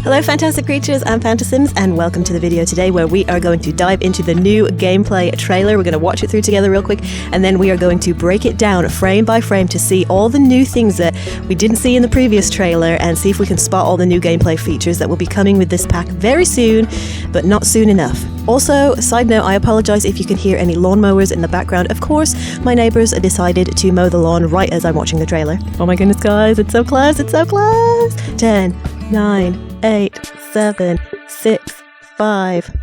Hello fantastic creatures and fantasims, and welcome to the video today where we are going to dive into the new gameplay trailer. We're going to watch it through together real quick, and then we are going to break it down frame by frame to see all the new things that we didn't see in the previous trailer and see if we can spot all the new gameplay features that will be coming with this pack very soon, but not soon enough. Also, side note, I apologize if you can hear any lawnmowers in the background. Of course, my neighbors decided to mow the lawn right as I'm watching the trailer. Oh my goodness guys, it's so close, it's so close! 10, 9, 8, 7, 6, 5,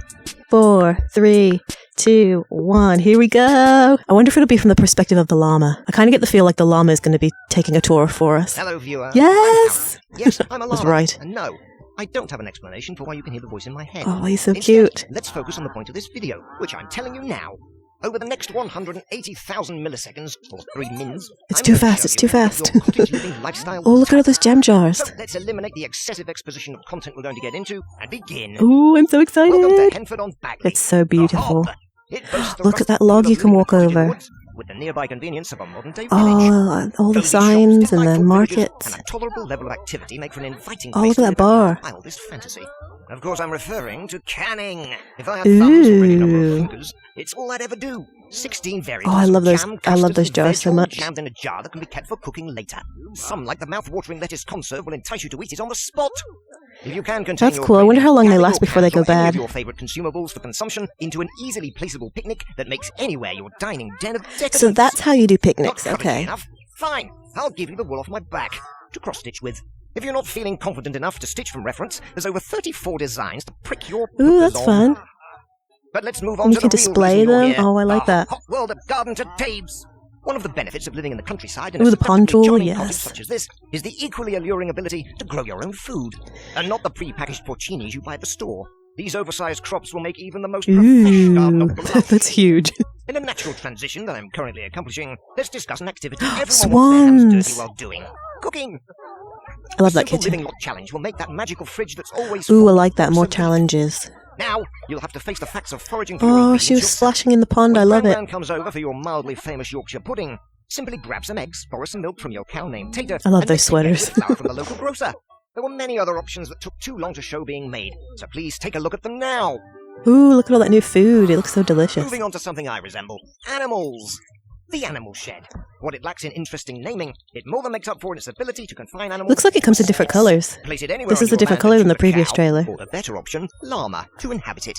4, 3, 2, 1. Here we go. I wonder if it'll be from the perspective of the llama. I kind of get the feel like the llama is going to be taking a tour for us. Hello, viewer. Yes! Yes, I'm a llama. That's right. And no, I don't have an explanation for why you can hear the voice in my head. Oh, he's so Instead, cute. Let's focus on the point of this video, which I'm telling you now. Over the next 180,000 milliseconds, or 3 mins... It's too fast, it's too fast. Your cottage living lifestyle. Oh, look at all those gem jars. So let's eliminate the excessive exposition of content we're going to get into and begin. Ooh, I'm so excited. Welcome to Henford on Bagley. It's so beautiful. It boasts the Look at that rustic log feel you of can living walk in a cottage in the over. woods, with the nearby convenience of a modern-day village. Oh, all the Cozy shops, signs and the delightful markets. villages, and a tolerable level of activity make for an inviting Oh, place look at to that live out bar. your wildest fantasy. Of course, I'm referring to canning. If I had thumbs for any number of fingers, it's all I'd ever do. 16 variants. Oh, I love those. Jam, I love custards, those and jars veg so all much. jammed in a jar that can be kept for cooking later. Some, like the mouth-watering lettuce conserve, will entice you to eat it on the spot. If you can contain That's your cool. I wonder how long they gather last your before they pans go or any of bad. your favourite consumables for consumption into an easily placeable picnic that makes anywhere your dining den of decadence. So that's how you do Not picnics, coveted okay. enough? Fine, I'll give you the wool off my back to cross-stitch with. If you're not feeling confident enough to stitch from reference, there's over 34 designs to prick your Ooh, that's on. fun. But let's move on And to you can the real display reason you're them? here. Oh, I like that. Hot world of garden to Tabes. One of the benefits of living in the countryside in Ooh, a the pond seductively tool, charming cottage yes. such as this is the equally alluring ability to grow your own food, and not the pre-packaged porcinis you buy at the store. These oversized crops will make even the most professional gardener Ooh, blush. that's huge. In a natural transition that I'm currently accomplishing, let's discuss an activity everyone Swans. wants their hands dirty while doing. Cooking. I love The that Simple kitchen. Living Lot challenge will make that magical fridge that's always Ooh, I full like that. More so challenges. Now, you'll have to face the facts of foraging for your Oh, ingredients she was yourself. splashing in the pond. I When love it. Gran comes over for your mildly famous Yorkshire pudding, simply grab some eggs, borrow some milk from your cow named Tater, I love and those mix it sweaters. with flour from the local grocer. There were many other options that took too long to show being made, so please take a look at them now. Ooh, look at all that new food. It looks so delicious. Moving on to something I resemble. Animals. The animal shed. What it lacks in interesting naming, it more than makes up for in its ability to confine animals. Looks like it comes in different colours. Place it anywhere This on is a your different land colour and than the choose a previous cow, trailer. Or the better option, llama, to inhabit it.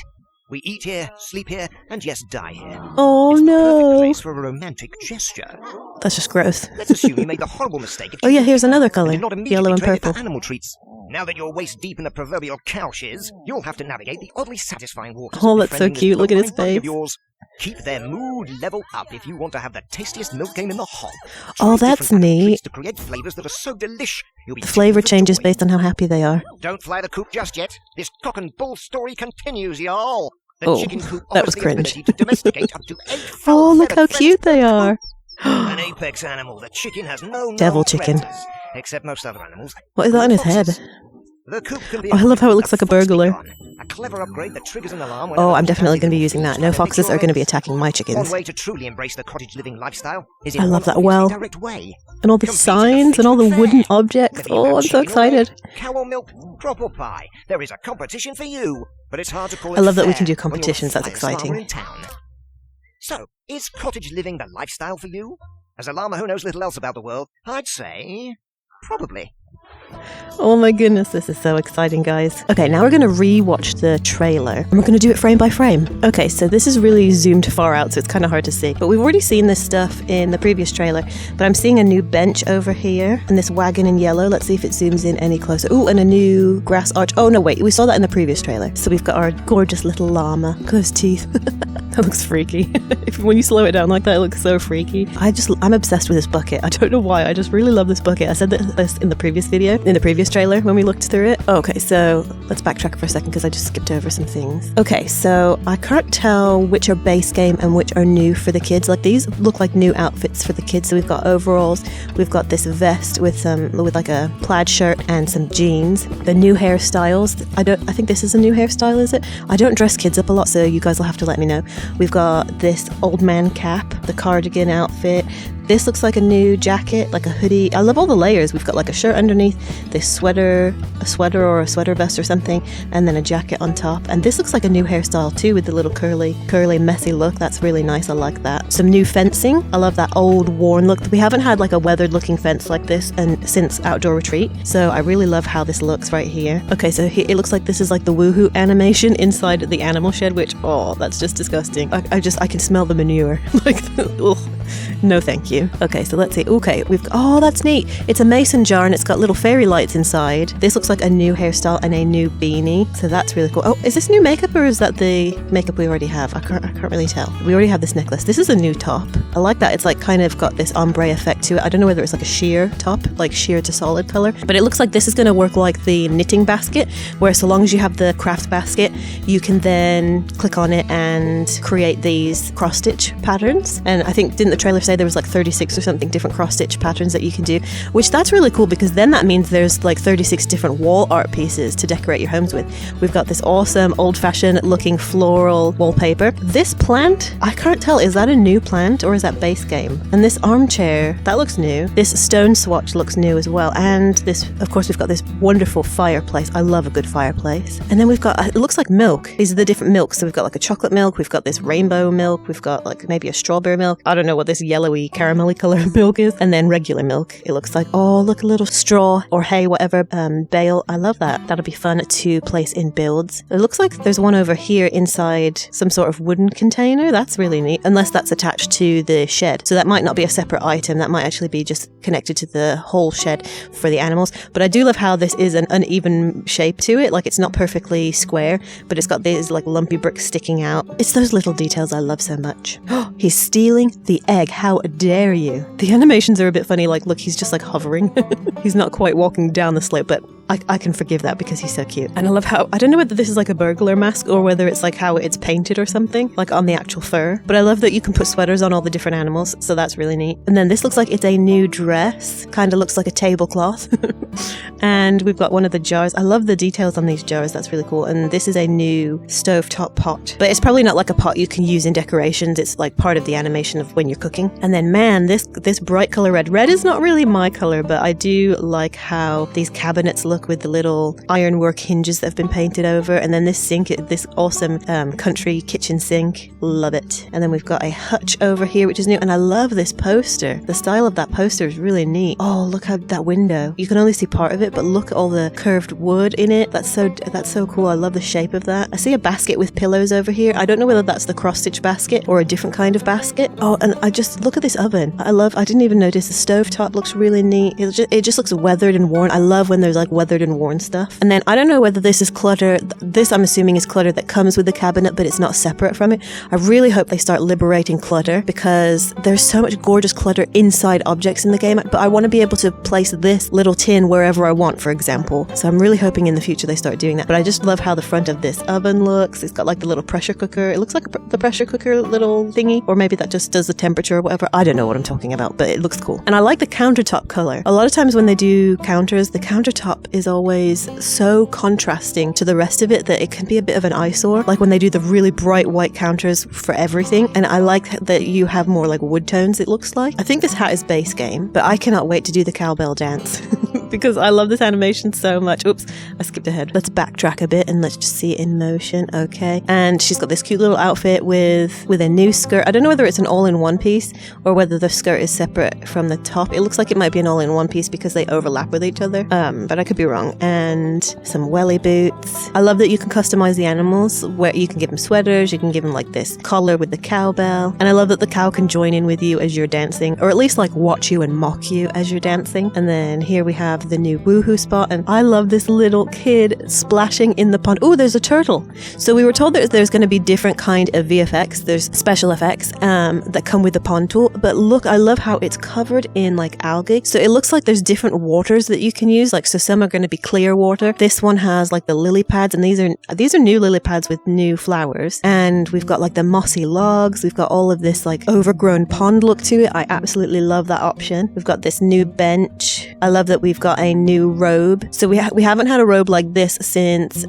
We eat here, sleep here, and yes, die here. Oh It's the perfect no. place for a romantic gesture. That's just gross. Let's assume you made the horrible mistake of Oh yeah, here's another and colour. did not immediately Yellow and trade it purple. for animal treats. Now that you're waist deep in the proverbial cow shiz, you'll have to navigate the oddly satisfying waters. Oh, of that's so befriending this cute. Look at his low-lying buddy of face. yours. Keep their mood level up if you want to have the tastiest milk game in the hog. Oh, Try that's different animal neat. treats to create flavors that are so delish. You'll be The flavour tickled for changes joy. based on how happy they are. Don't fly the coop just yet. This cock and bull story continues, y'all. The Oh, chicken coop that offers was the cringe. ability to domesticate up to 8 Oh, look how full-feathered cute they are. friends. An apex animal. The chicken has no Devil known chicken. predators, except most other animals. What is that on his head? Foxes. The coop can be Oh, I love how it looks a like a fox burglar. beacon, a clever upgrade that triggers an alarm Oh, whenever I'm the definitely cat going to be is using that. confused No by the foxes picture are of going to be eggs. attacking my One chickens. way to truly embrace the cottage living lifestyle is in I one love that obviously well. direct way. And all the Compete in a signs and all the featured wooden fair. objects. Whether you Oh, have I'm so chicken or egg, excited. Cow or milk, crop or pie. There is a competition for you, but it's hard to call it I love that we fair can do when you're the competitions, that's flyest llama exciting. in town. So, is cottage living the lifestyle for you? As a llama who knows little else about the world, I'd say probably. Oh my goodness, this is so exciting, guys. Okay, now we're going to re-watch the trailer, and we're going to do it frame by frame. Okay, so this is really zoomed far out, so it's kind of hard to see. But we've already seen this stuff in the previous trailer, but I'm seeing a new bench over here, and this wagon in yellow. Let's see if it zooms in any closer. Ooh, and a new grass arch. Oh, no, wait, we saw that in the previous trailer. So we've got our gorgeous little llama. Look at those teeth. That looks freaky. When you slow it down like that, it looks so freaky. I'm obsessed with this bucket. I don't know why, I just really love this bucket. I said this in the previous video, in the previous trailer when we looked through it. Okay, so let's backtrack for a second because I just skipped over some things. Okay, so I can't tell which are base game and which are new for the kids. Like, these look like new outfits for the kids. So we've got overalls, we've got this vest with like a plaid shirt and some jeans. The new hairstyles. I think this is a new hairstyle, is it? I don't dress kids up a lot, so you guys will have to let me know. We've got this old man cap, the cardigan outfit, This looks like a new jacket, like a hoodie. I love all the layers. We've got like a shirt underneath, this sweater, a sweater or a sweater vest or something, and then a jacket on top. And this looks like a new hairstyle too, with the little curly, messy look. That's really nice. I like that. Some new fencing. I love that old worn look. We haven't had like a weathered looking fence like this since Outdoor Retreat. So I really love how this looks right here. Okay, so it looks like this is like the woohoo animation inside the animal shed, which, oh, that's just disgusting. I can smell the manure. Like, ugh. No thank you. Okay, so let's see. Okay, oh, that's neat. It's a mason jar and it's got little fairy lights inside. This looks like a new hairstyle and a new beanie. So that's really cool. Oh, is this new makeup or is that the makeup we already have? I can't really tell. We already have this necklace. This is a new top. I like that. It's like kind of got this ombre effect to it. I don't know whether it's like a sheer top, like sheer to solid color, but it looks like this is going to work like the knitting basket, where so long as you have the craft basket, you can then click on it and create these cross stitch patterns. And I think, didn't the trailer say there was like 36 or something different cross stitch patterns that you can do, which that's really cool, because then that means there's like 36 different wall art pieces to decorate your homes with. We've got this awesome old-fashioned looking floral wallpaper. This plant, I can't tell, is that a new plant or is that base game? And this armchair, that looks new. This stone swatch looks new as well. And this, of course, we've got this wonderful fireplace. I love a good fireplace. And then we've got, it looks like milk. These are the different milks. So we've got like a chocolate milk, we've got this rainbow milk, we've got like maybe a strawberry milk. I don't know what this yellowy caramelly color milk is. And then regular milk. It looks like, oh, look, a little straw or hay, whatever, bale. I love that. That'll be fun to place in builds. It looks like there's one over here inside some sort of wooden container. That's really neat, unless that's attached to the shed. So that might not be a separate item. That might actually be just connected to the whole shed for the animals. But I do love how this is an uneven shape to it. Like, it's not perfectly square, but it's got these like lumpy bricks sticking out. It's those little details I love so much. He's stealing the egg. How dare you? The animations are a bit funny. Like, look, he's just like hovering. He's not quite walking down the slope, but I can forgive that because he's so cute. And I love how, I don't know whether this is like a burglar mask or whether it's like how it's painted or something, like on the actual fur. But I love that you can put sweaters on all the different animals, so that's really neat. And then this looks like it's a new dress. Kind of looks like a tablecloth. And we've got one of the jars. I love the details on these jars. That's really cool. And this is a new stovetop pot. But it's probably not like a pot you can use in decorations. It's like part of the animation of when you're cooking. And then, man, this bright color red. Red is not really my color, but I do like how these cabinets look with the little ironwork hinges that have been painted over. And then this sink, this awesome country kitchen sink. Love it. And then we've got a hutch over here, which is new. And I love this poster. The style of that poster is really neat. Oh, look how that window. You can only see part of it, but look at all the curved wood in it. That's so cool. I love the shape of that. I see a basket with pillows over here. I don't know whether that's the cross-stitch basket or a different kind of basket. Oh, and I just look at this oven. I didn't even notice the stovetop looks really neat. It just looks weathered and worn. I love when there's like weathered and worn stuff. And then I don't know whether this is clutter. This, I'm assuming, is clutter that comes with the cabinet, but it's not separate from it. I really hope they start liberating clutter, because there's so much gorgeous clutter inside objects in the game, but I want to be able to place this little tin wherever I want, for example. So I'm really hoping in the future they start doing that. But I just love how the front of this oven looks. It's got like the little pressure cooker. It looks like the pressure cooker little thingy, or maybe that just does the temperature or whatever. I don't know what I'm talking about, but it looks cool. And I like the countertop color. A lot of times when they do counters, the countertop is always so contrasting to the rest of it that it can be a bit of an eyesore. Like when they do the really bright white counters for everything. And I like that you have more like wood tones, it looks like. I think this hat is base game, but I cannot wait to do the cowbell dance because I love this animation so much. Oops, I skipped ahead. Let's backtrack a bit and let's just see it in motion. Okay. And she's got this cute little outfit with a new skirt. I don't know whether it's an all-in-one piece or whether the skirt is separate from the top. It looks like it might be an all-in-one piece because they overlap with each other. But I could be wrong. And some welly boots. I love that you can customize the animals, where you can give them sweaters, you can give them like this collar with the cowbell. And I love that the cow can join in with you as you're dancing, or at least like watch you and mock you as you're dancing. And then here we have the new woohoo spot. And I love this little kid splashing in the pond. Oh, there's a turtle. So we were told that there's going to be different kind of VFX. There's special effects that come with the pond tool. But look, I love how it's covered in like algae. So it looks like there's different waters that you can use. Like, so some are going to be clear water. This one has like the lily pads, and these are new lily pads with new flowers. And we've got like the mossy logs. We've got all of this like overgrown pond look to it. I absolutely love that option. We've got this new bench. I love that we've got got a new robe. So we haven't had a robe like this since,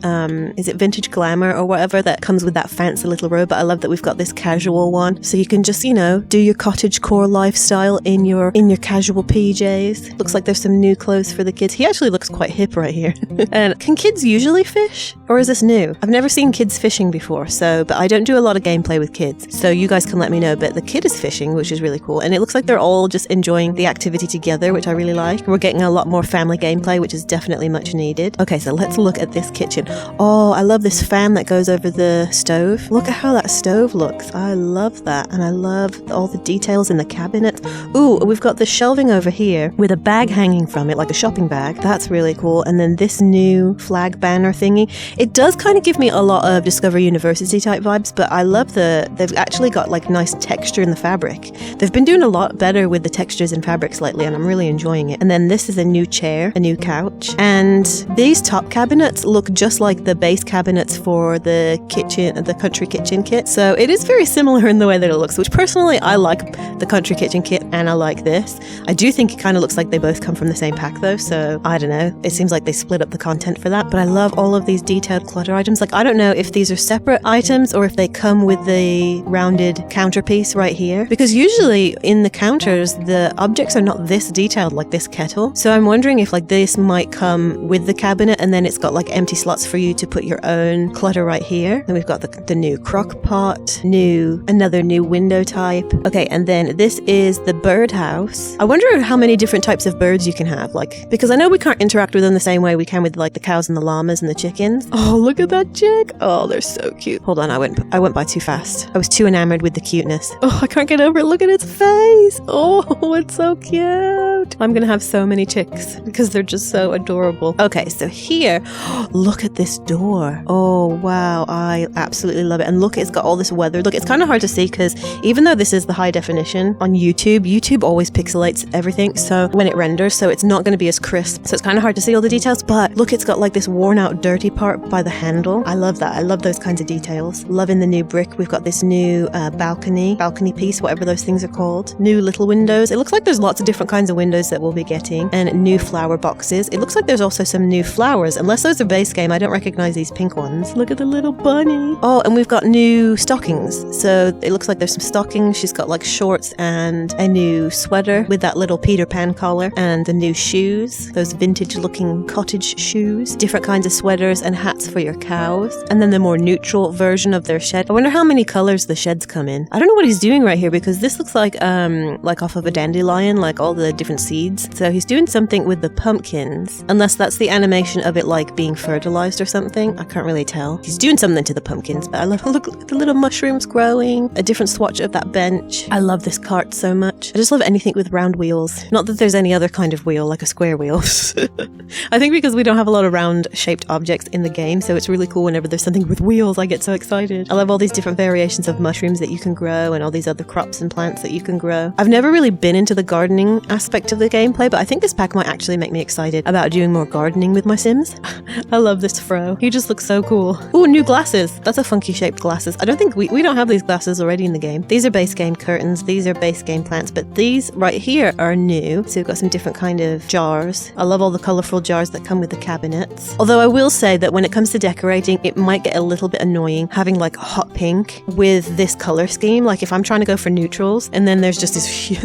is it Vintage Glamour or whatever, that comes with that fancy little robe. But I love that we've got this casual one. So you can just, you know, do your cottagecore lifestyle in your casual PJs. Looks like there's some new clothes for the kids. He actually looks quite hip right here. And can kids usually fish? Or is this new? I've never seen kids fishing before, but I don't do a lot of gameplay with kids. So you guys can let me know. But the kid is fishing, which is really cool. And it looks like they're all just enjoying the activity together, which I really like. We're getting a lot more family gameplay, which is definitely much needed. Okay, so let's look at this kitchen. Oh, I love this fan that goes over the stove. Look at how that stove looks. I love that. And I love all the details in the cabinets. Ooh, we've got the shelving over here with a bag hanging from it, like a shopping bag. That's really cool. And then this new flag banner thingy. It does kind of give me a lot of Discover University type vibes, but I love they've actually got like nice texture in the fabric. They've been doing a lot better with the textures in fabrics lately, and I'm really enjoying it. And then this is a new chair, a new couch. And these top cabinets look just like the base cabinets for the country kitchen kit. So it is very similar in the way that it looks, which personally I like the country kitchen kit and I like this. I do think it kind of looks like they both come from the same pack though, so I don't know. It seems like they split up the content for that, but I love all of these detailed clutter items. Like, I don't know if these are separate items or if they come with the rounded counterpiece right here, because usually in the counters the objects are not this detailed, like this kettle. So I'm wondering if like this might come with the cabinet and then it's got like empty slots for you to put your own clutter right here. Then we've got the new crock pot, another new window type. Okay, and then this is the birdhouse. I wonder how many different types of birds you can have, like, because I know we can't interact with them the same way we can with like the cows and the llamas and the chickens. Oh, look at that chick. Oh, they're so cute. Hold on, I went by too fast. I was too enamored with the cuteness. Oh, I can't get over it. Look at its face. Oh, it's so cute. I'm gonna have so many chicks because they're just so adorable. Okay, so here, look at this door. Oh, wow. I absolutely love it. And look, it's got all this weather. Look, it's kind of hard to see because even though this is the high definition on YouTube always pixelates everything. So when it renders, so it's not going to be as crisp. So it's kind of hard to see all the details, but look, it's got like this worn out dirty part by the handle. I love that. I love those kinds of details. Loving the new brick. We've got this new balcony piece, whatever those things are called. New little windows. It looks like there's lots of different kinds of windows that we'll be getting, and new flower boxes. It looks like there's also some new flowers, unless those are base game. I don't recognize these pink ones. Look at the little bunny. Oh, and we've got new stockings. So it looks like there's some stockings. She's got like shorts and a new sweater with that little Peter Pan collar, and the new shoes, those vintage looking cottage shoes, different kinds of sweaters and hats for your cows, and then the more neutral version of their shed. I wonder how many colors the sheds come in. I don't know what he's doing right here because this looks like off of a dandelion, like all the different seeds. So he's doing something with the pumpkins, unless that's the animation of it like being fertilized or something. I can't really tell. He's doing something to the pumpkins, but I love, look at the little mushrooms growing, a different swatch of that bench. I love this cart so much. I just love anything with round wheels. Not that there's any other kind of wheel, like a square wheel. I think because we don't have a lot of round shaped objects in the game, so it's really cool whenever there's something with wheels. I get so excited. I love all these different variations of mushrooms that you can grow and all these other crops and plants that you can grow. I've never really been into the gardening aspect of the gameplay, but I think this pack might actually make me excited about doing more gardening with my Sims. I love this fro. He just looks so cool. Ooh, new glasses. That's a funky shaped glasses. I don't think we don't have these glasses already in the game. These are base game curtains. These are base game plants, but these right here are new. So we've got some different kind of jars. I love all the colorful jars that come with the cabinets. Although I will say that when it comes to decorating, it might get a little bit annoying having like hot pink with this color scheme. Like if I'm trying to go for neutrals and then there's just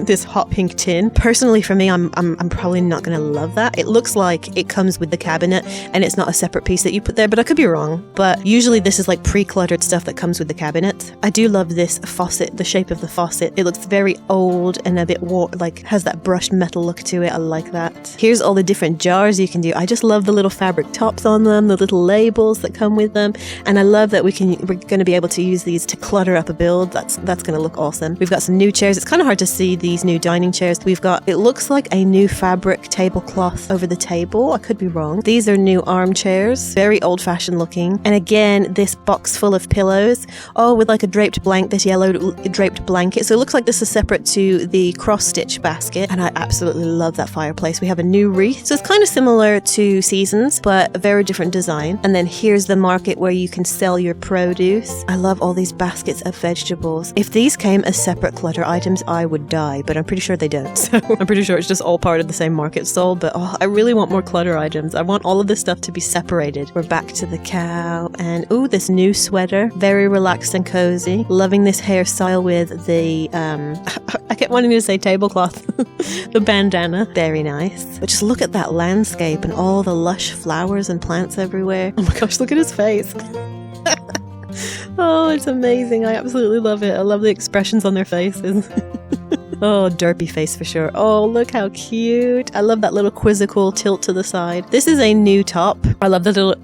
this hot pink tin. Personally, for me, I'm probably not going to love that. It looks like it comes with the cabinet and it's not a separate piece that you put there, but I could be wrong. But usually this is like pre-cluttered stuff that comes with the cabinet. I do love this faucet, the shape of the faucet. It looks very old and a bit like has that brushed metal look to it. I like that. Here's all the different jars you can do. I just love the little fabric tops on them, the little labels that come with them, and I love that we're going to be able to use these to clutter up a build. That's going to look awesome. We've got some new chairs. It's kind of hard to see these new dining chairs. We've got, it looks like a new fabric tablecloth over the table. I could be wrong. These are new armchairs, very old-fashioned looking. And again, this box full of pillows. Oh, with like a draped this yellow draped blanket. So it looks like this is separate to the cross-stitch basket. And I absolutely love that fireplace. We have a new wreath. So it's kind of similar to Seasons, but a very different design. And then here's the market where you can sell your produce. I love all these baskets of vegetables. If these came as separate clutter items, I would die, but I'm pretty sure they don't. So I'm pretty sure it's just all part of the same market stall. sold, but I really want more clutter items. I want all of this stuff to be separated. We're back to the cow, and ooh, this new sweater. Very relaxed and cozy. Loving this hairstyle with the, I kept wanting to say tablecloth. The bandana. Very nice. But just look at that landscape and all the lush flowers and plants everywhere. Oh my gosh, look at his face. Oh, it's amazing. I absolutely love it. I love the expressions on their faces. Oh, derpy face for sure. Oh, look how cute. I love that little quizzical tilt to the side. This is a new top. I love the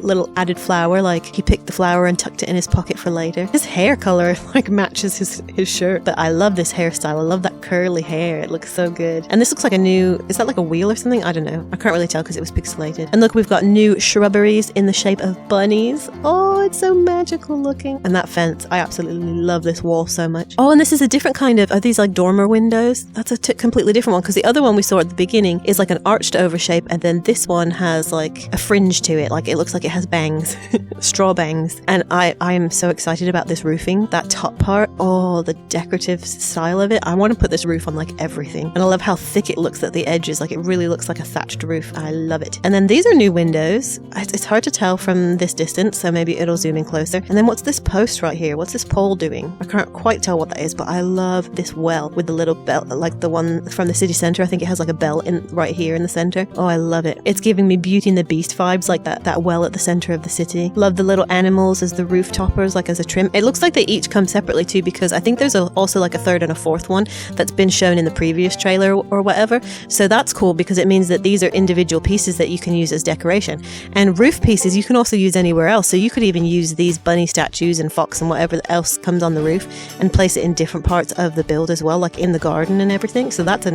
little added flower. Like, he picked the flower and tucked it in his pocket for later. His hair color like matches his shirt. But I love this hairstyle. I love that curly hair. It looks so good. And this looks like a new, is that like a wheel or something? I don't know. I can't really tell because it was pixelated. And look, we've got new shrubberies in the shape of bunnies. Oh, it's so magical looking. And that fence, I absolutely love this wall so much. Oh, and this is a different kind of, are these like dormer windows? That's a completely different one, because the other one we saw at the beginning is like an arched over shape, and then this one has like a fringe to it. Like, it looks like it has bangs, straw bangs. And I am so excited about this roofing, that top part. Oh, the decorative style of it. I want to put this roof on like everything. And I love how thick it looks at the edges. Like, it really looks like a thatched roof. I love it. And then these are new windows. It's hard to tell from this distance, so maybe it'll zoom in closer. And then what's this post right here? What's this pole doing? I can't quite tell what that is, but I love this well with the little bell, like the one from the city center. I think it has like a bell in right here in the center. Oh, I love it. It's giving me Beauty and the Beast vibes, like that well at the center of the city. Love the little animals as the roof toppers, like as a trim. It looks like they each come separately too, because I think there's also like a third and a fourth one that's been shown in the previous trailer or whatever. So that's cool, because it means that these are individual pieces that you can use as decoration. And roof pieces you can also use anywhere else. So you could even use these bunny statues and fox and whatever else comes on the roof and place it in different parts of the build as well, like in the garden and everything. So that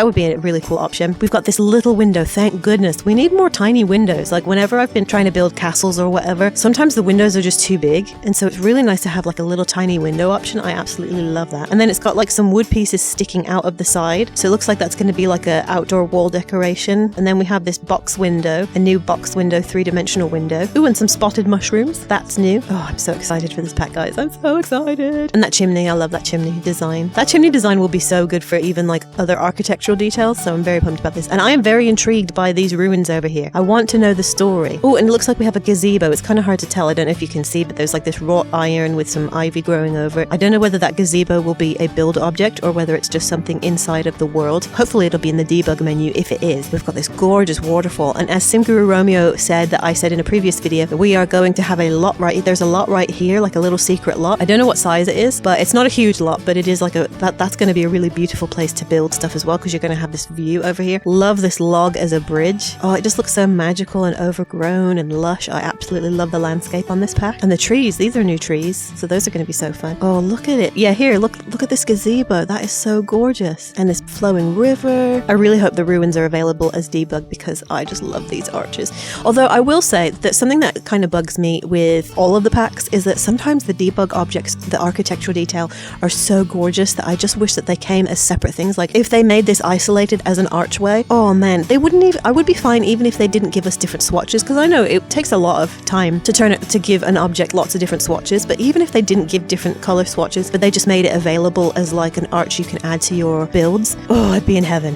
would be a really cool option. We've got this little window. Thank goodness. We need more tiny windows. Like, whenever I've been trying to build castles or whatever, sometimes the windows are just too big, and so it's really nice to have like a little tiny window option. I absolutely love that. And then it's got like some wood pieces sticking out of the side, so it looks like that's going to be like a outdoor wall decoration. And then we have this box window, a new box window, 3-dimensional window. Ooh, and some spotted mushrooms. That's new. Oh, I'm so excited for this pack, guys. I'm so excited. And that chimney, I love that chimney design. That chimney design will be so good for even like other architectural details, so I'm very pumped about this. And I am very intrigued by these ruins over here. I want to know the story. Oh, and it looks like we have a gazebo. It's kind of hard to tell. I don't know if you can see, but there's like this wrought iron with some ivy growing over it. I don't know whether that gazebo will be a build object or whether it's just something inside of the world. Hopefully it'll be in the debug menu if it is. We've got this gorgeous waterfall, and as Simguru Romeo said, that I said in a previous video, we are going to have a lot there's a lot right here, like a little secret lot. I don't know what size it is, but it's not a huge lot, but it is like that's going to be a really beautiful place to build stuff as well, because you're going to have this view over here. Love this log as a bridge. Oh, it just looks so magical and overgrown and lush. I absolutely love the landscape on this pack. And the trees, these are new trees, so those are going to be so fun. Oh, look at it. Yeah, here, look at this gazebo. That is so gorgeous. And this flowing river. I really hope the ruins are available as debug, because I just love these arches. Although I will say that something that kind of bugs me with all of the packs is that sometimes the debug objects, the architectural detail, are so gorgeous that I just wish that they came as separate things. Like, if they made this isolated as an archway, oh man, they wouldn't even, I would be fine even if they didn't give us different swatches, because I know it takes a lot of time to give an object lots of different swatches, but even if they didn't give different color swatches, but they just made it available as like an arch you can add to your builds, oh, I'd be in heaven.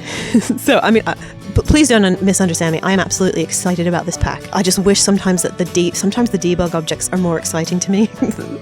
So, I mean, but please don't misunderstand me. I am absolutely excited about this pack. I just wish sometimes that the debug objects are more exciting to me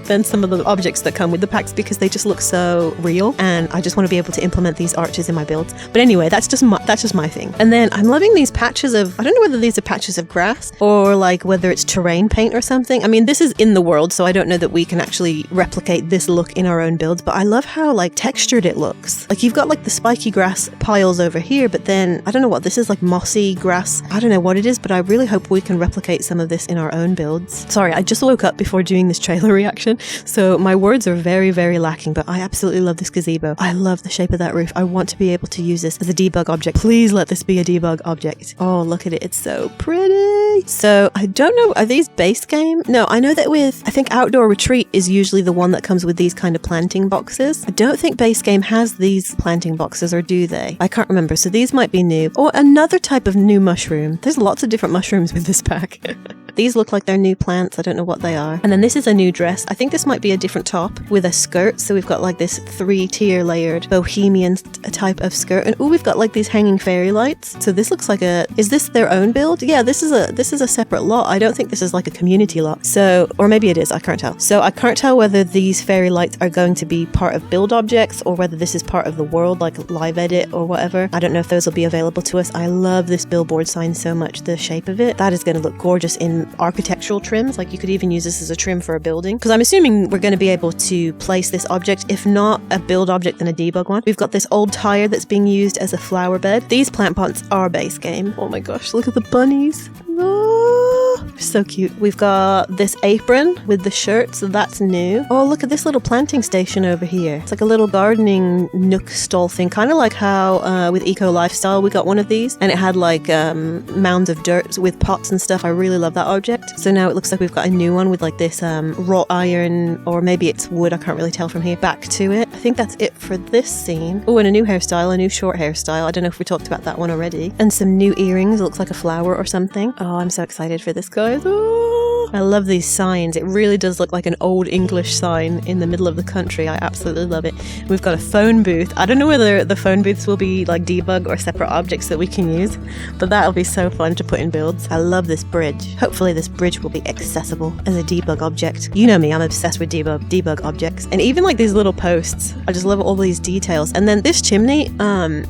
than some of the objects that come with the packs, because they just look so real, and I just want to be able to implement these arches in my builds. But anyway, that's just my thing. And then I'm loving these patches of, I don't know whether these are patches of grass or like whether it's terrain paint or something. I mean, this is in the world, so I don't know that we can actually replicate this look in our own builds, but I love how like textured it looks. Like, you've got like the spiky grass piles over here, but then I don't know what this is, like mossy grass. I don't know what it is, but I really hope we can replicate some of this in our own builds. Sorry, I just woke up before doing this trailer reaction, so my words are very, very lacking, but I absolutely love this gazebo. I love the shape of that roof. I want to be able to use this as a debug object. Please let this be a debug object. Oh, look at it. It's so pretty. So I don't know, are these base game? No, I know that I think Outdoor Retreat is usually the one that comes with these kind of planting boxes. I don't think base game has these planting boxes, or do they? I can't remember. So these might be new. Or another type of new mushroom. There's lots of different mushrooms with this pack. top. These look like they're new plants. I don't know what they are. And then this is a new dress. I think this might be a different top with a skirt. So we've got like this 3-tier layered bohemian type of skirt. And we've got like these hanging fairy lights. So this looks like is this their own build? Yeah, this is a separate lot. I don't think this is like a community lot. So, or maybe it is, I can't tell. So I can't tell whether these fairy lights are going to be part of build objects or whether this is part of the world, like live edit or whatever. I don't know if those will be available to us. I love this billboard sign so much, the shape of it. That is going to look gorgeous in architectural trims. Like you could even use this as a trim for a building. Because I'm assuming we're going to be able to place this object, if not a build object, then a debug one. We've got this old tire that's being used as a flower bed. These plant pots are base game. Oh my gosh, look at the bunnies. Oh, so cute. We've got this apron with the shirt, so that's new. Oh, look at this little planting station over here. It's like a little gardening nook stall thing, kind of like how with Eco Lifestyle we got one of these, and it had like mounds of dirt with pots and stuff. I really love that object. So now it looks like we've got a new one with like this wrought iron, or maybe it's wood, I can't really tell from here, back to it. I think that's it for this scene. Oh, and a new hairstyle, a new short hairstyle. I don't know if we talked about that one already. And some new earrings. It looks like a flower or something. Oh, I'm so excited for this, guys. Oh, I love these signs. It really does look like an old English sign in the middle of the country. I absolutely love it. We've got a phone booth. I don't know whether the phone booths will be like debug or separate objects that we can use, but that'll be so fun to put in builds. I love this bridge. Hopefully this bridge will be accessible as a debug object. You know me, I'm obsessed with debug objects. And even like these little posts. I just love all these details. And then this chimney,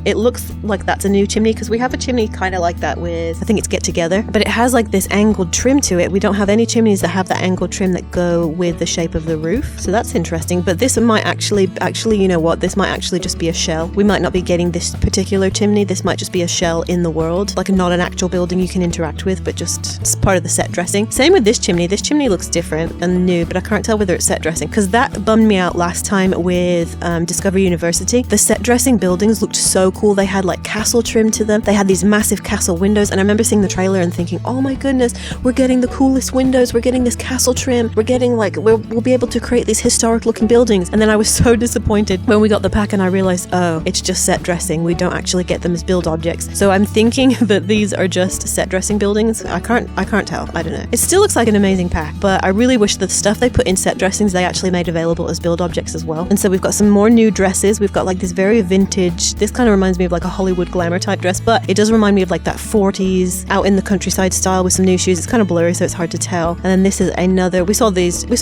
it looks like that's a new chimney because we have a chimney kind of like that with, I think it's Get Together, but it has like this angled trim to it. We don't have any chimneys that have that angled trim that go with the shape of the roof. So that's interesting. But this might actually, you know what? This might actually just be a shell. We might not be getting this particular chimney. This might just be a shell in the world, like not an actual building you can interact with, but just it's part of the set dressing. Same with this chimney. This chimney looks different and new, but I can't tell whether it's set dressing because that bummed me out last time with Discovery University. The set dressing buildings looked so cool. They had like castle trim to them. They had these massive castle windows, and I remember seeing the trailer and thinking, oh my goodness, we're getting the coolest windows. We're getting this castle trim. We're getting like, we'll be able to create these historic looking buildings. And then I was so disappointed when we got the pack and I realized, oh, it's just set dressing. We don't actually get them as build objects. So I'm thinking that these are just set dressing buildings. I can't tell. I don't know. It still looks like an amazing pack, but I really wish the stuff they put in set dressings they actually made available as build objects as well. And so we've got some more new dresses. We've got like this very vintage, this kind of reminds me of like a Hollywood glamour type dress, but it does remind me of like that 40s out in the countryside style with some new shoes. It's kind of blurry, so it's hard to tell. And then this is another, we saw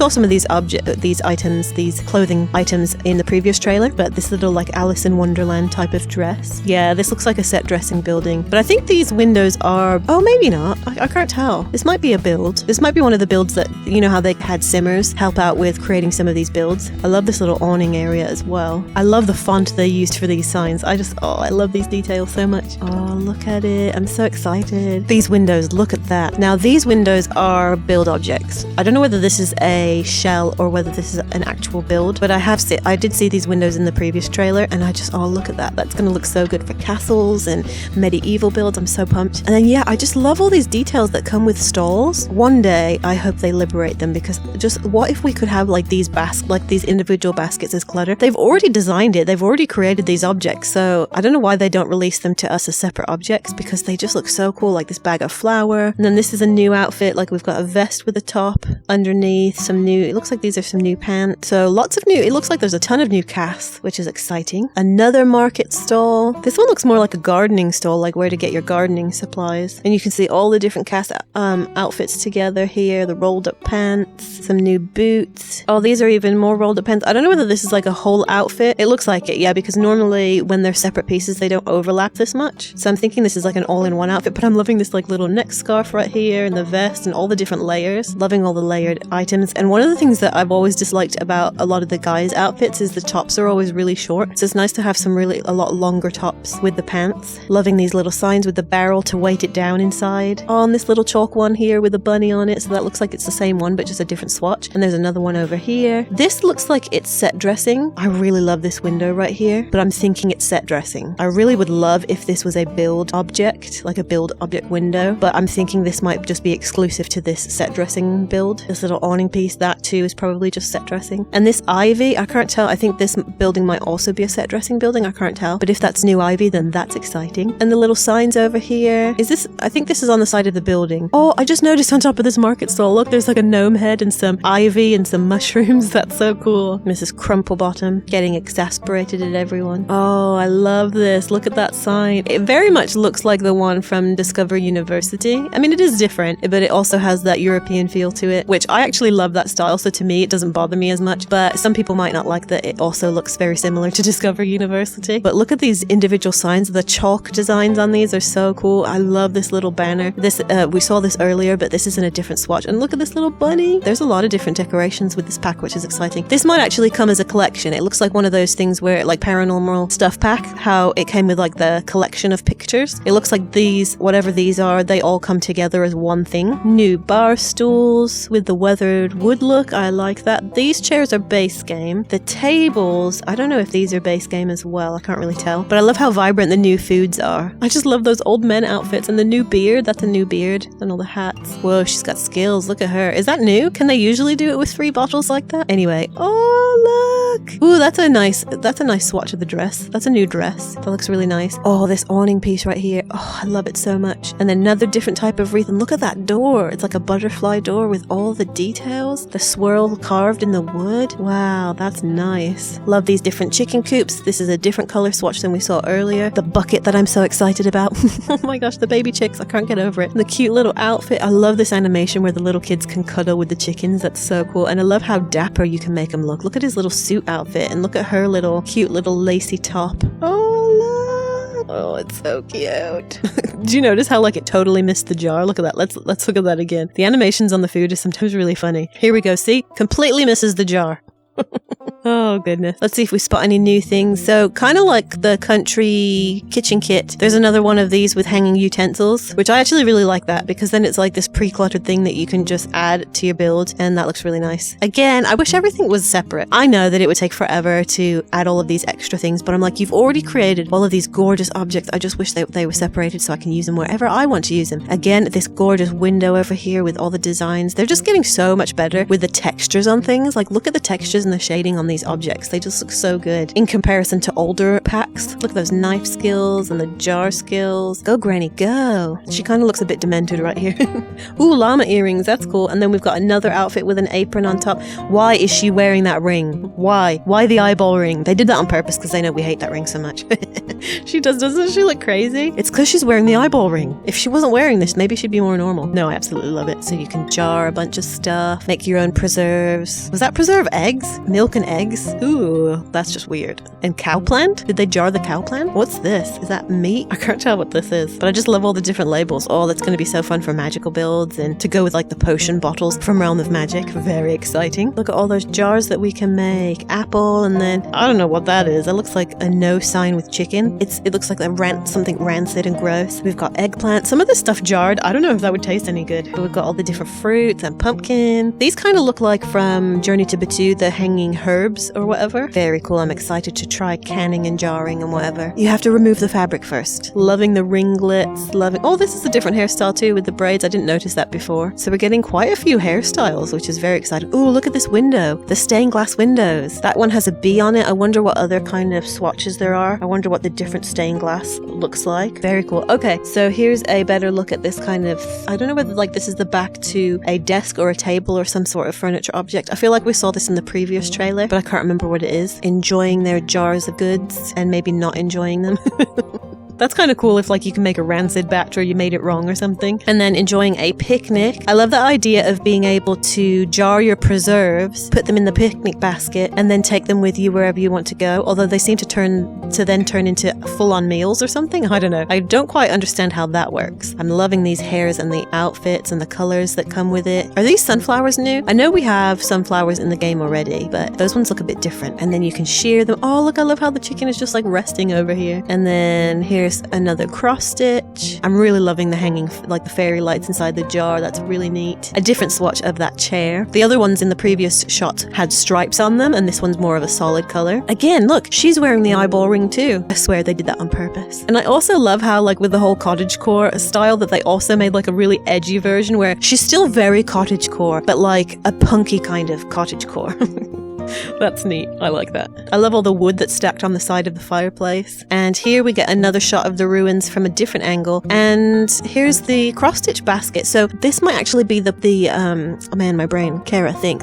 some of these items, these clothing items in the previous trailer, but this little like Alice in Wonderland type of dress. Yeah, this looks like a set dressing building, but I think these windows are, oh, maybe not. I can't tell. This might be a build. This might be one of the builds that, you know how they had Simmers help out with creating some of these builds. I love this little awning area as well. I love the font they used for these signs. I love these details so much. Oh, look at it. I'm so excited. These windows, look at that. Now these windows are build objects. I don't know whether this is a shell or whether this is an actual build, but I did see these windows in the previous trailer, and I just, oh, look at that. That's going to look so good for castles and medieval builds. I'm so pumped. And then, yeah, I just love all these details that come with stalls. One day, I hope they liberate them, because just what if we could have like these individual baskets as clutter? They've already designed it. They've already created these objects. So I don't know why they don't release them to us as separate objects, because they just look so cool. Like this bag of flour. And then this is a new outfit. Like we've got a vest with a top underneath, some new, it looks like these are some new pants. So lots of new, it looks like there's a ton of new casts, which is exciting. Another market stall. This one looks more like a gardening stall, like where to get your gardening supplies. And you can see all the different cast outfits together here. The rolled up pants, some new boots. Oh, these are even more rolled up pants. I don't know whether this is like a whole outfit. It looks like it, yeah, because normally when they're separate pieces, they don't overlap this much. So I'm thinking this is like an all-in-one outfit, but I'm loving this like little neck scarf right here and the vest and all the different layers. Loving all the layered items. And one of the things that I've always disliked about a lot of the guys' outfits is the tops are always really short. So it's nice to have a lot longer tops with the pants. Loving these little signs with the barrel to weight it down inside. Oh, and this little chalk one here with a bunny on it. So that looks like it's the same one, but just a different swatch. And there's another one over here. This looks like it's set dressing. I really love this window right here, but I'm thinking it's set dressing. I really would love if this was a build object, like a build object window, but I'm thinking this might just be exclusive to this set dressing build. This little awning piece, that too is probably just set dressing. And this ivy, I can't tell. I think this building might also be a set dressing building. I can't tell. But if that's new ivy, then that's exciting. And the little signs over here. Is this, I think this is on the side of the building. Oh, I just noticed on top of this market stall, look, there's like a gnome head and some ivy and some mushrooms. That's so cool. Mrs. Crumplebottom getting exasperated at everyone. Oh, I love this. Look at that sign. It very much looks like the one from Discover University. I mean, it is different, but it also has that European feel to it, which I actually love that style. So to me, it doesn't bother me as much, but some people might not like that it also looks very similar to Discover University. But look at these individual signs. The chalk designs on these are so cool. I love this little banner. This we saw this earlier, but this is in a different swatch. And look at this little bunny. There's a lot of different decorations with this pack, which is exciting. This might actually come as a collection. It looks like one of those things where, like paranormal stuff pack, how it came with like the collection of pictures. It looks like these, whatever these are, they all come together as one thing. New bar stools with the weathered wood look. I like that. These chairs are base game. The tables, I don't know if these are base game as well. I can't really tell. But I love how vibrant the new foods are. I just love those old men outfits and the new beard. That's a new beard. And all the hats. Whoa, she's got skills. Look at her. Is that new? Can they usually do it with 3 bottles like that? Anyway. Oh, look. Ooh, that's a nice swatch of the dress. That's a new dress. That looks really nice. Oh, this awning piece right here. Oh, I love it so much. And then another different type of wreath. And look at that door. It's like a butterfly door with all the details. The swirl carved in the wood. Wow, that's nice. Love these different chicken coops. This is a different color swatch than we saw earlier. The bucket that I'm so excited about. Oh my gosh, the baby chicks. I can't get over it. And the cute little outfit. I love this animation where the little kids can cuddle with the chickens. That's so cool. And I love how dapper you can make them look. Look at his little suit outfit and look at her little cute little lacy top. Oh, look. Oh, it's so cute. Do you notice how like it totally missed the jar? Look at that. Let's look at that again. The animations on the food is sometimes really funny. Here we go. See? Completely misses the jar. Oh goodness. Let's see if we spot any new things. So kind of like the country kitchen kit, there's another one of these with hanging utensils, which I actually really like that because then it's like this pre-cluttered thing that you can just add to your build, and that looks really nice. Again, I wish everything was separate. I know that it would take forever to add all of these extra things, but I'm like, you've already created all of these gorgeous objects. I just wish they were separated so I can use them wherever I want to use them. Again, this gorgeous window over here with all the designs. They're just getting so much better with the textures on things. Like look at the textures and the shading on these objects. They just look so good in comparison to older packs. Look at those knife skills and the jar skills. Go Granny, go. She kind of looks a bit demented right here. Ooh, llama earrings. That's cool. And then we've got another outfit with an apron on top. Why is she wearing that ring? Why? Why the eyeball ring? They did that on purpose because they know we hate that ring so much. She does, doesn't she look crazy? It's because she's wearing the eyeball ring. If she wasn't wearing this, maybe she'd be more normal. No, I absolutely love it. So you can jar a bunch of stuff, make your own preserves. Was that preserve eggs? Milk and eggs? Ooh, that's just weird. And cow plant? Did they jar the cow plant? What's this? Is that meat? I can't tell what this is, but I just love all the different labels. Oh, that's going to be so fun for magical builds and to go with like the potion bottles from Realm of Magic. Very exciting. Look at all those jars that we can make. Apple, and then I don't know what that is. It looks like a no sign with chicken. It looks like something rancid and gross. We've got eggplant. Some of this stuff jarred. I don't know if that would taste any good. But we've got all the different fruits and pumpkin. These kind of look like from Journey to Batu, the hanging herbs or whatever. Very cool. I'm excited to try canning and jarring and whatever. You have to remove the fabric first. Loving the ringlets. Loving... Oh, this is a different hairstyle too with the braids. I didn't notice that before. So we're getting quite a few hairstyles, which is very exciting. Oh, look at this window. The stained glass windows. That one has a bee on it. I wonder what other kind of swatches there are. I wonder what the different stained glass looks like. Very cool. Okay, so here's a better look at this kind of... I don't know whether like this is the back to a desk or a table or some sort of furniture object. I feel like we saw this in the previous trailer, but I can't remember what it is. Enjoying their jars of goods and maybe not enjoying them. That's kind of cool if like you can make a rancid batch or you made it wrong or something. And then enjoying a picnic. I love the idea of being able to jar your preserves, put them in the picnic basket, and then take them with you wherever you want to go. Although they seem to then turn into full-on meals or something. I don't know. I don't quite understand how that works. I'm loving these hairs and the outfits and the colors that come with it. Are these sunflowers new? I know we have sunflowers in the game already, but those ones look a bit different. And then you can shear them. Oh, look, I love how the chicken is just like resting over here. And then here's Here's another cross stitch. I'm really loving the hanging, like the fairy lights inside the jar. That's really neat. A different swatch of that chair. The other ones in the previous shot had stripes on them, and this one's more of a solid color. Again, look, she's wearing the eyeball ring too. I swear they did that on purpose. And I also love how, like, with the whole cottagecore style, that they also made like a really edgy version where she's still very cottagecore, but like a punky kind of cottagecore. That's neat. I like that. I love all the wood that's stacked on the side of the fireplace. And here we get another shot of the ruins from a different angle. And here's the cross-stitch basket. So this might actually be oh man, my brain. Kara, think.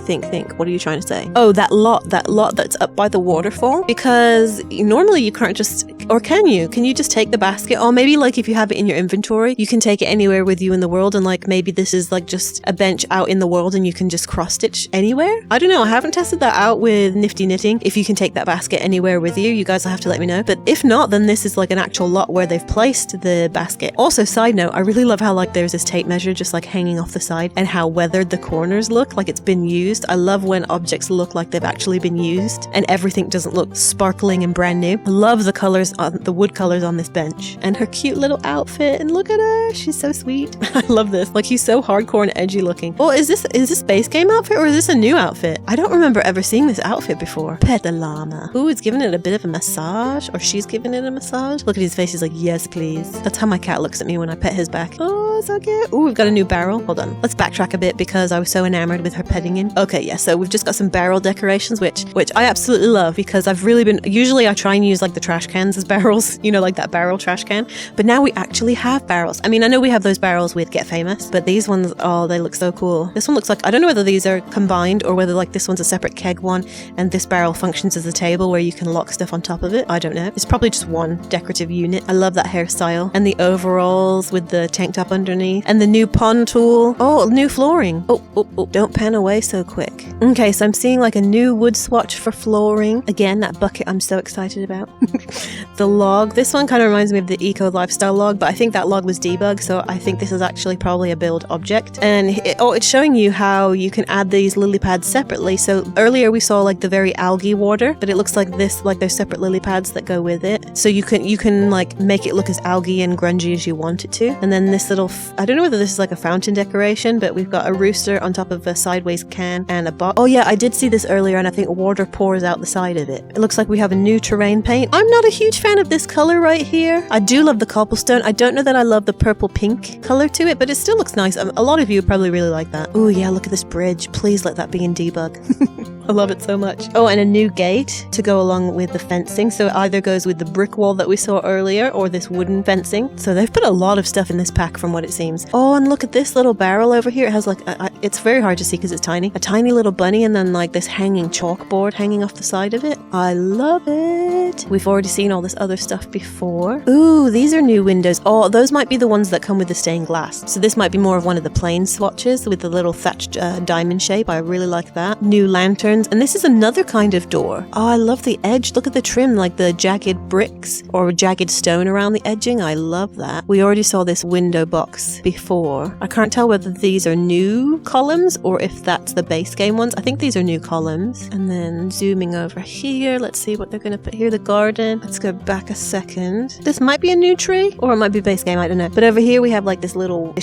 What are you trying to say? Oh, that lot that's up by the waterfall. Because normally you can't just, or can you? Can you just take the basket? Or maybe like if you have it in your inventory, you can take it anywhere with you in the world. And like maybe this is like just a bench out in the world and you can just cross-stitch anywhere. I don't know. I haven't tested that out with Nifty Knitting. If you can take that basket anywhere with you, you guys will have to let me know. But if not, then this is like an actual lot where they've placed the basket. Also, side note, I really love how like there's this tape measure just like hanging off the side and how weathered the corners look, like it's been used. I love when objects look like they've actually been used and everything doesn't look sparkling and brand new. I love the colors on the wood colors on this bench and her cute little outfit, and look at her, she's so sweet. I love this. Like he's so hardcore and edgy looking. Oh, is this base game outfit or is this a new outfit? I don't remember ever seeing this outfit before. Pet the llama. Ooh, it's giving it a bit of a massage, or she's giving it a massage. Look at his face, he's like, yes please. That's how my cat looks at me when I pet his back. Oh, so cute. Ooh, we've got a new barrel. Hold on, let's backtrack a bit because I was so enamored with her petting him. Okay, yeah, so we've just got some barrel decorations, which I absolutely love because I've really been, usually I try and use like the trash cans as barrels, you know, like that barrel trash can, but now we actually have barrels. I mean, I know we have those barrels with Get Famous, but these ones, oh, they look so cool. This one looks like, I don't know whether these are combined or whether like this one's a separate keg one and this barrel functions as a table where you can lock stuff on top of it. I don't know. It's probably just one decorative unit. I love that hairstyle and the overalls with the tank top underneath and the new pond tool. Oh, new flooring. Oh, don't pan away so quick. Okay, so I'm seeing like a new wood swatch for flooring. Again, that bucket I'm so excited about. The log. This one kind of reminds me of the eco lifestyle log, but I think that log was debugged, so I think this is actually probably a build object. And it's showing you how you can add these lily pads separately. So earlier we saw like the very algae water, but it looks like this, like there's separate lily pads that go with it. So you can like make it look as algae and grungy as you want it to. And then this little, I don't know whether this is like a fountain decoration, but we've got a rooster on top of a sideways can and a box. Oh yeah, I did see this earlier and I think water pours out the side of it. It looks like we have a new terrain paint. I'm not a huge fan of this color right here. I do love the cobblestone. I don't know that I love the purple pink color to it, but it still looks nice. A lot of you probably really like that. Oh yeah, look at this bridge. Please let that be in debug. I love it so much. Oh, and a new gate to go along with the fencing. So it either goes with the brick wall that we saw earlier or this wooden fencing. So they've put a lot of stuff in this pack from what it seems. Oh, and look at this little barrel over here. It has like, it's very hard to see because it's tiny. A tiny little bunny and then like this hanging chalkboard hanging off the side of it. I love it. We've already seen all this other stuff before. Ooh, these are new windows. Oh, those might be the ones that come with the stained glass. So this might be more of one of the plain swatches with the little thatched diamond shape. I really like that. New lanterns. And this is another kind of door. Oh, I love the edge. Look at the trim, like the jagged bricks or jagged stone around the edging. I love that. We already saw this window box before. I can't tell whether these are new columns or if that's the base game ones. I think these are new columns. And then zooming over here, let's see what they're going to put here. The garden. Let's go back a second. This might be a new tree or it might be base game. I don't know. But over here we have like this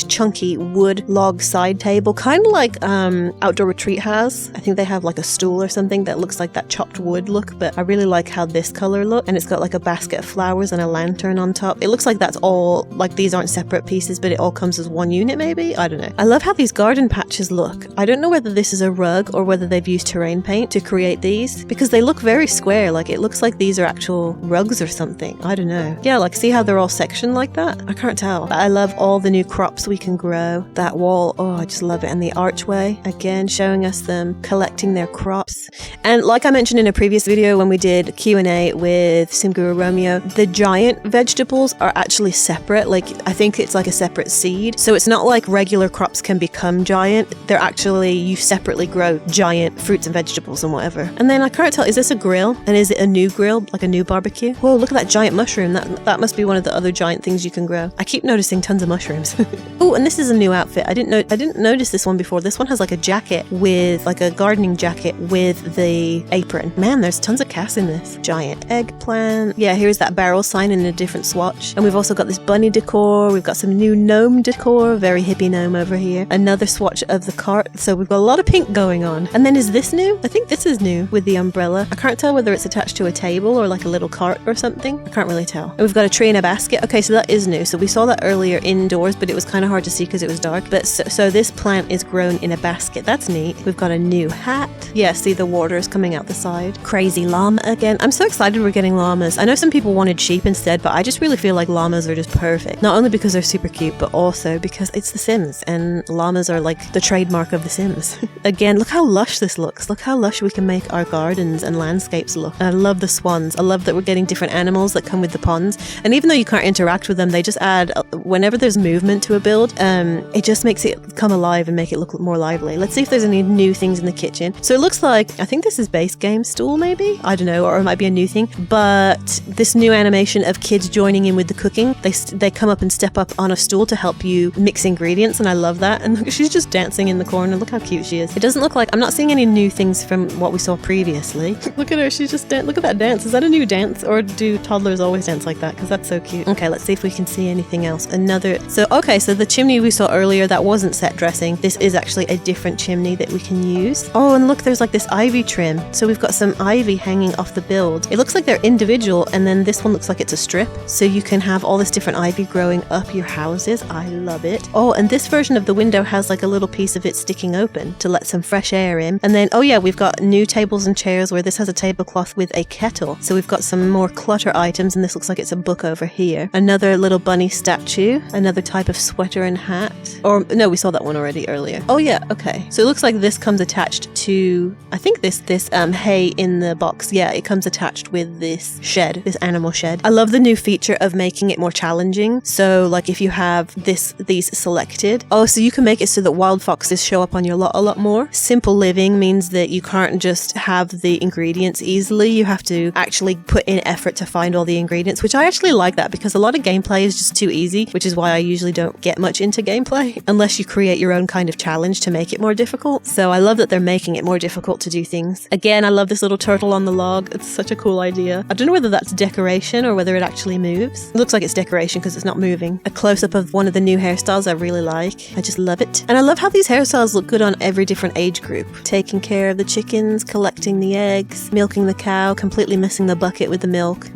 chunky wood log side table, kind of like Outdoor Retreat has. I think they have like a stool or something that looks like that chopped wood look, but I really like how this color looks, and it's got like a basket of flowers and a lantern on top. It looks like that's all, like these aren't separate pieces, but it all comes as one unit maybe? I don't know. I love how these garden patches look. I don't know whether this is a rug or whether they've used terrain paint to create these, because they look very square, like it looks like these are actual rugs or something. I don't know. Yeah, like see how they're all sectioned like that? I can't tell. But I love all the new crops we can grow. That wall, oh, I just love it. And the archway, again, showing us them collecting their crops. And like I mentioned in a previous video when we did Q&A with Simguru Romeo, the giant vegetables are actually separate. Like I think it's like a separate seed. So it's not like regular crops can become giant. They're actually, you separately grow giant fruits and vegetables and whatever. And then I can't tell, is this a grill? And is it a new grill? like a new barbecue. Whoa, look at that giant mushroom. That must be one of the other giant things you can grow. I keep noticing tons of mushrooms. Oh, and this is a new outfit. I didn't notice this one before. This one has like a jacket with like a gardening jacket with the apron. Man, there's tons of casts in this. Giant eggplant. Yeah, here's that barrel sign in a different swatch. And we've also got this bunny decor. We've got some new gnome decor. Very hippie gnome over here. Another swatch of the cart. So we've got a lot of pink going on. And then is this new? I think this is new with the umbrella. I can't tell whether it's attached to a table or like a little cart or something. I can't really tell. And we've got a tree in a basket. Okay, so that is new. So we saw that earlier indoors, but it was kind of hard to see because it was dark. But so this plant is grown in a basket. That's neat. We've got a new hat. Yeah, see the water is coming out the side. Crazy llama again. I'm so excited we're getting llamas. I know some people wanted sheep instead, but I just really feel like llamas are just perfect. Not only because they're super cute, but also because it's The Sims, and llamas are like the trademark of The Sims. Again, look how lush this looks. Look how lush we can make our gardens and landscapes look. I love the swans. I love that we're getting different animals that come with the ponds. And even though you can't interact with them, they just add, whenever there's movement to a build, it just makes it come alive and make it look more lively. Let's see if there's any new things in the kitchen. So it looks like, I think this is base game stool maybe? I don't know, or it might be a new thing. But this new animation of kids joining in with the cooking, they come up and step up on a stool to help you mix ingredients, and I love that. And look, she's just dancing in the corner. Look how cute she is. It doesn't look like, I'm not seeing any new things from what we saw previously. Look at her, she's just look at that dance. Is that a new dance, or do toddlers always dance like that? Because that's so cute. Okay, let's see if we can see anything else. So the chimney we saw earlier, that wasn't set dressing. This is actually a different chimney that we can use. Oh, and look, there's like this ivy trim. So we've got some ivy hanging off the build. It looks like they're individual, and then this one looks like it's a strip. So you can have all this different ivy growing up your houses. I love it. Oh, and this version of the window has like a little piece of it sticking open to let some fresh air in. And then, oh yeah, we've got new tables and chairs where this has a tablecloth with a kettle. So we've got some more clutter items, and this looks like it's a book over here. Another little bunny statue, another type of sweater and hat. Or no, we saw that one already earlier. Oh yeah, okay. So it looks like this comes attached to, I think this hay in the box. Yeah, it comes attached with this shed, this animal shed. I love the new feature of making it more challenging. So like if you have these selected, so you can make it so that wild foxes show up on your lot a lot more. Simple living means that you can't just have the ingredients easily. You have to actually put in effort to find all the ingredients, which I actually like that, because a lot of gameplay is just too easy, which is why I usually don't get much into gameplay unless you create your own kind of challenge to make it more difficult. So I love that they're making it more difficult to do things. Again, I love this little turtle on the log. It's such a cool idea. I don't know whether that's decoration or whether it actually moves. It looks like it's decoration because it's not moving. A close-up of one of the new hairstyles I really like. I just love it. And I love how these hairstyles look good on every different age group. Taking care of the chickens, collecting the eggs, milking the cow, completely missing the bucket with the milk.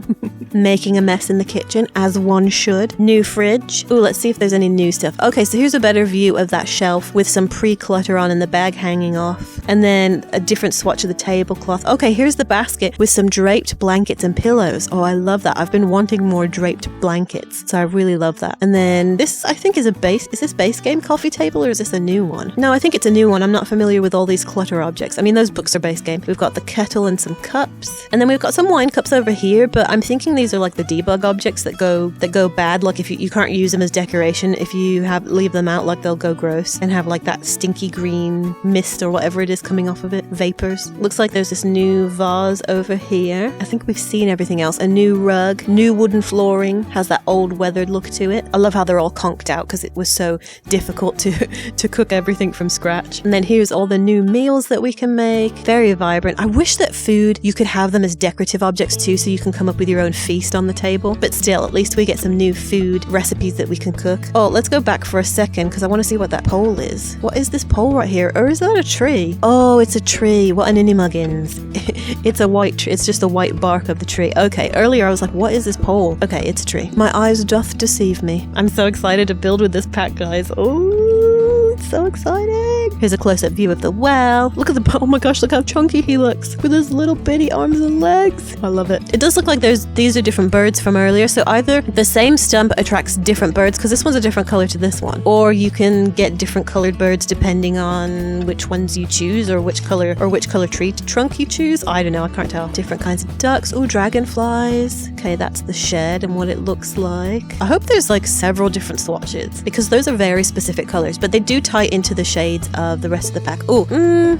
Making a mess in the kitchen, as one should. New fridge. Ooh, let's see if there's any new stuff. Okay, so here's a better view of that shelf with some pre-clutter on and the bag hanging off. And then a different swatch of the tablecloth. Okay, here's the basket with some draped blankets and pillows. Oh, I love that. I've been wanting more draped blankets, so I really love that. And then this, I think, is this base game coffee table, or is this a new one? No, I think it's a new one. I'm not familiar with all these clutter objects. I mean, those books are base game. We've got the kettle and some cups. And then we've got some wine cups over here, but I'm thinking these are like the debug objects that go bad. Like if you can't use them as decoration, if you leave them out, like they'll go gross and have like that stinky green mist or whatever it is coming off of it, vapors. Looks like there's this new vase over here. I think we've seen everything else. A new rug, new wooden flooring, has that old weathered look to it. I love how they're all conked out because it was so difficult to cook everything from scratch. And then here's all the new meals that we can make. Very vibrant. I wish that food, you could have them as decorative objects too, so you can come up with your own feast on the table. But still, at least we get some new food recipes that we can cook. Oh, let's go back for a second because I want to see what that pole is. What is this pole right here? Or is that a tree? Oh, it's a tree. What an inimuggins. It's a white tree. It's just the white bark of the tree. Okay, earlier I was like, what is this pole? Okay, it's a tree. My eyes doth deceive me. I'm so excited to build with this pack, guys. Oh, it's so exciting. Here's a close-up view of the well. Look at oh my gosh, look how chunky he looks with his little bitty arms and legs. I love it. It does look like these are different birds from earlier, so either the same stump attracts different birds, because this one's a different color to this one, or you can get different colored birds depending on which ones you choose, or which color tree trunk you choose. I don't know, I can't tell. Different kinds of ducks. Oh, dragonflies. Okay, that's the shed and what it looks like. I hope there's like several different swatches, because those are very specific colors, but they do tie into the shades of the rest of the pack.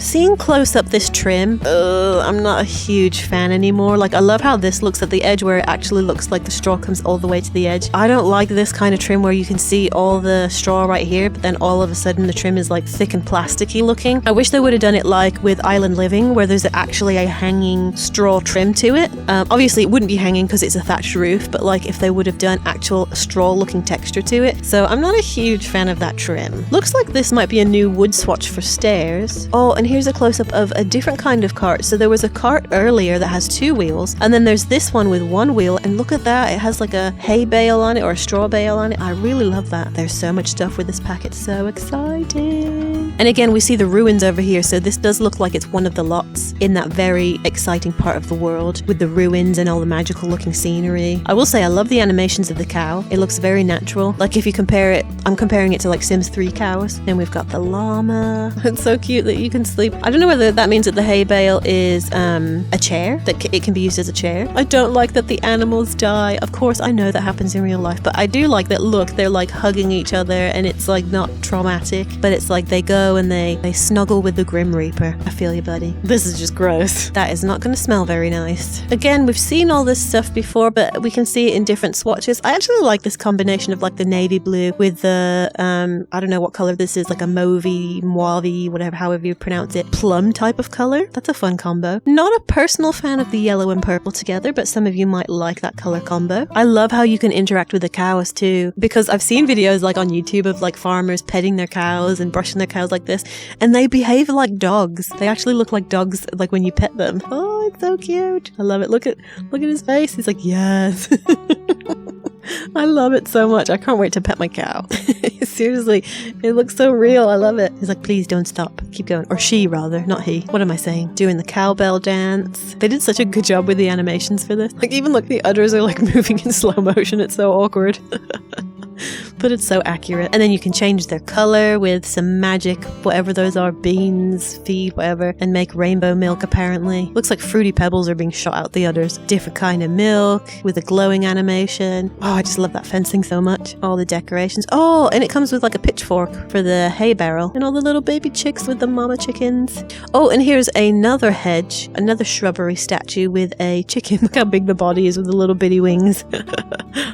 Seeing close up this trim, I'm not a huge fan anymore. Like, I love how this looks at the edge where it actually looks like the straw comes all the way to the edge. I don't like this kind of trim where you can see all the straw right here, but then all of a sudden the trim is like thick and plasticky looking. I wish they would have done it like with Island Living, where there's actually a hanging straw trim to it. Obviously it wouldn't be hanging because it's a thatched roof, but like if they would have done actual straw looking texture to it. So I'm not a huge fan of that trim. Looks like this might be a new wood swatch for stairs. Oh, and here's a close-up of a different kind of cart. So there was a cart earlier that has 2 wheels, and then there's this one with 1 wheel, and look at that, it has like a hay bale on it or a straw bale on it. I really love that. There's so much stuff with this pack, it's so exciting. And again, we see the ruins over here, so this does look like it's one of the lots in that very exciting part of the world with the ruins and all the magical looking scenery. I will say I love the animations of the cow. It looks very natural. Like if you compare it, I'm comparing it to like Sims 3 cows. Then we've got the llama. It's so cute that you can sleep. I don't know whether that means that the hay bale is a chair, that it can be used as a chair. I don't like that the animals die. Of course, I know that happens in real life, but I do like that, look, they're like hugging each other and it's like not traumatic, but it's like they go and they snuggle with the Grim Reaper. I feel you, buddy. This is just gross. That is not going to smell very nice. Again, we've seen all this stuff before, but we can see it in different swatches. I actually like this combination of like the navy blue with the, I don't know what color this is, like a mauve, whatever, however you pronounce it, plum type of color. That's a fun combo. Not a personal fan of the yellow and purple together, but some of you might like that color combo. I love how you can interact with the cows too, because I've seen videos like on YouTube of like farmers petting their cows and brushing their cows like this, and they behave like dogs. They actually look like dogs, like when you pet them. Oh, it's so cute. I love it. Look at his face. He's like, yes. I love it so much. I can't wait to pet my cow. Seriously, it looks so real. I love it. He's like, please don't stop. Keep going. Or she, rather, not he. What am I saying? Doing the cowbell dance. They did such a good job with the animations for this. Like, even look, the udders are like moving in slow motion. It's so awkward. But it's so accurate. And then you can change their color with some magic, whatever those are, beans, feed, whatever, and make rainbow milk apparently. Looks like fruity pebbles are being shot out the udders. Different kind of milk with a glowing animation. Oh, I just love that fencing so much. All the decorations. Oh, and it comes with like a pitchfork for the hay barrel. And all the little baby chicks with the mama chickens. Oh, and here's another hedge, another shrubbery statue with a chicken. Look how big the body is with the little bitty wings.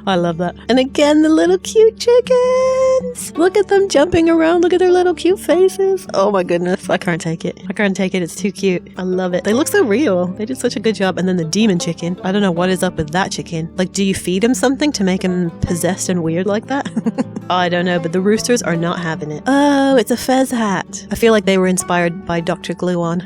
I love that. And again, the little cute chickens. Look at them jumping around. Look at their little cute faces. Oh my goodness. I can't take it. I can't take it. It's too cute. I love it. They look so real. They did such a good job. And then the demon chicken. I don't know what is up with that chicken. Like, do you feed him something to make him possessed and weird like that? I don't know, but the roosters are not having it. Oh, it's a fez hat. I feel like they were inspired by Dr. Gluon.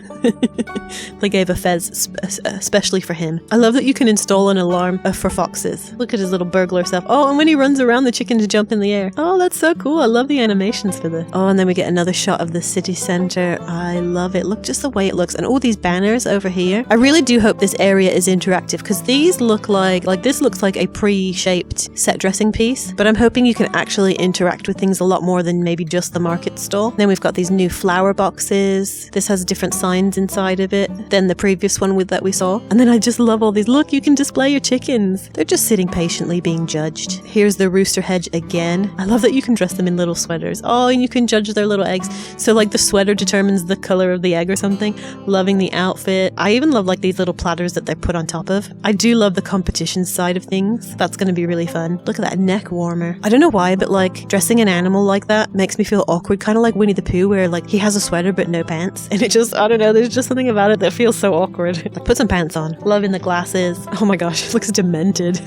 They gave a fez especially for him. I love that you can install an alarm for foxes. Look at his little burglar self. Oh, and when he runs around, the chickens jump in the air. Oh, that's so cool. I love the animations for this. Oh, and then we get another shot of the city center. I love it. Look, just the way it looks. And all these banners over here. I really do hope this area is interactive, because these look like this looks like a pre-shaped set dressing piece, but I'm hoping you can actually interact with things a lot more than maybe just the market stall. Then we've got these new flower boxes. This has different signs inside of it than the previous one that we saw. And then I just love all these. Look, you can display your chickens. They're just sitting patiently being judged. Here's the rooster hedge again. I love that you can dress them in little sweaters. Oh, and you can judge their little eggs. So like the sweater determines the color of the egg or something. Loving the outfit. I even love like these little platters that they're put on top of. I do love the competition side of things. That's going to be really fun. Look at that neck warmer. I don't know why, but like dressing an animal like that makes me feel awkward. Kind of like Winnie the Pooh, where like he has a sweater but no pants. And it just, I don't know, there's just something about it that feels so awkward. Like, put some pants on. Loving the glasses. Oh my gosh, it looks demented.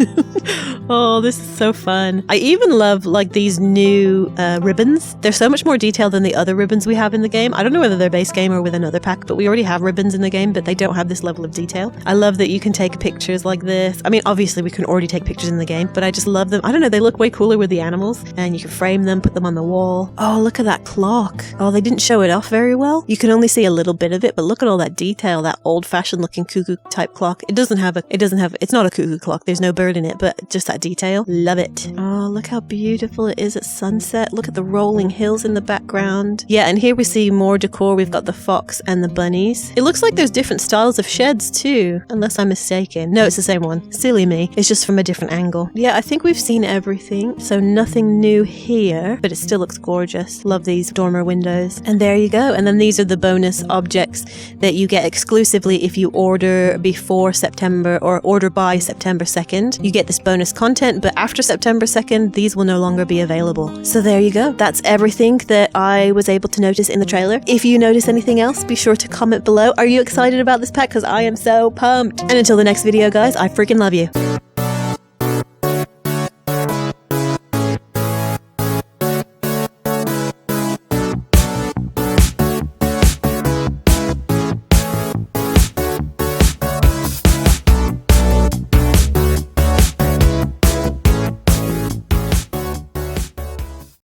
Oh, this is so fun. I even love like these new ribbons. They're so much more detailed than the other ribbons we have in the game. I don't know whether they're base game or with another pack, but we already have ribbons in the game, but they don't have this level of detail. I love that you can take pictures like this. I mean, obviously we can already take pictures in the game, but I just love them. I don't know, they look way cooler with the animals, and you can frame them, put them on the wall. Oh, look at that clock. Oh, they didn't show it off very well. You can only see a little bit of it, but look at all that detail, that old-fashioned looking cuckoo type clock. It's not a cuckoo clock. There's no bird in it, but just that detail. Love it. Oh, look how beautiful it is at sunset. Look at the rolling hills in the background. Yeah, and here we see more decor. We've got the fox and the bunnies. It looks like there's different styles of sheds too, unless I'm mistaken. No, it's the same one. Silly me. It's just from a different angle. Yeah, I think we've seen everything, so nothing new here, but it still looks gorgeous. Love these dormer windows. And there you go. And then these are the bonus objects that you get exclusively if you order before September or order by September 2nd. You get this bonus content, but after September 2nd, these will no longer be available. So there you go. That's everything that I was able to notice in the trailer. If you notice anything else, be sure to comment below. Are you excited about this pack? Because I am so pumped. And until the next video, guys, I freaking love you.